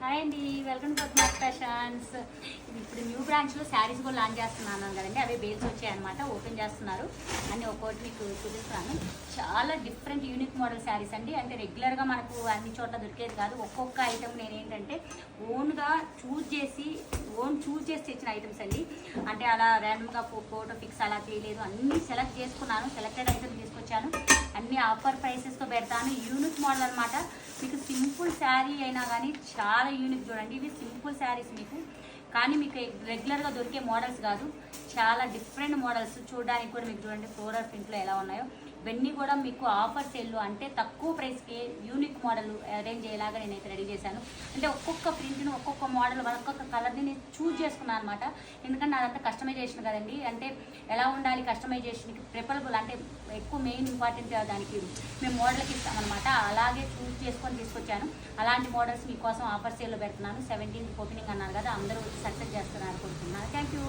Hi అండి, welcome to Padma's fashions. ఇప్పుడు new బ్రాంచ్లో శారీస్ కూడా లాంచ్ చేస్తున్నాను కదండి. అవి బేల్స్ వచ్చాయన్నమాట, ఓపెన్ చేస్తున్నారు. అన్నీ ఒక్కొక్కటి మీకు చూపిస్తాను. చాలా డిఫరెంట్ యూనిక్ మోడల్ శారీస్ అండి. అంటే రెగ్యులర్గా మనకు అన్ని చోట్ల దొరికేది కాదు. ఒక్కొక్క ఐటమ్ నేను ఏంటంటే ఓన్గా చూజ్ చేసి తెచ్చిన ఐటమ్స్ అండి. అంటే అలా ర్యాండమ్గా ఫోటో ఫిక్స్ అలా చేయలేదు, అన్నీ సెలెక్ట్ చేసుకున్నాను. సెలెక్టెడ్ ఐటమ్స్ తీసుకొచ్చాను. అన్ని ఆఫర్ ప్రైసెస్తో పెడతాను. యూనిక్ మోడల్ అనమాట. మీకు సింపుల్ శారీ అయినా కానీ చాలా యూనిక్. చూడండి, ఇవి సింపుల్ శారీస్ మీకు, కానీ మీకు రెగ్యులర్గా దొరికే మోడల్స్ కాదు. చాలా డిఫరెంట్ మోడల్స్. చూడడానికి కూడా మీకు చూడండి ఫ్లోరల్ ప్రింట్లో ఎలా ఉన్నాయో. ఇవన్నీ కూడా మీకు ఆఫర్ సేల్లో, అంటే తక్కువ ప్రైస్కి యూనిక్ మోడల్ అరేంజ్ అయ్యేలాగా నేనైతే రెడీ చేశాను. అంటే ఒక్కొక్క ప్రింట్ను, ఒక్కొక్క మోడల్, ఒక్కొక్క కలర్ని నేను చూజ్ చేసుకున్నాను అనమాట. ఎందుకంటే అదంతా కస్టమైజేషన్ కదండి. అంటే ఎలా ఉండాలి కస్టమైజేషన్కి ప్రిఫరబుల్, అంటే ఎక్కువ మెయిన్ ఇంపార్టెంట్ దానికి మేము మోడల్కి ఇస్తామన్నమాట. అలాగే చూజ్ చేసుకొని తీసుకొచ్చాను. అలాంటి మోడల్స్ మీకోసం ఆఫర్ సేల్లో పెడుతున్నాను. 17th ఓపెనింగ్ అన్నారు కదా, అందరూ సక్సెస్ చేస్తున్నారు అనుకుంటున్నాను. Thank you.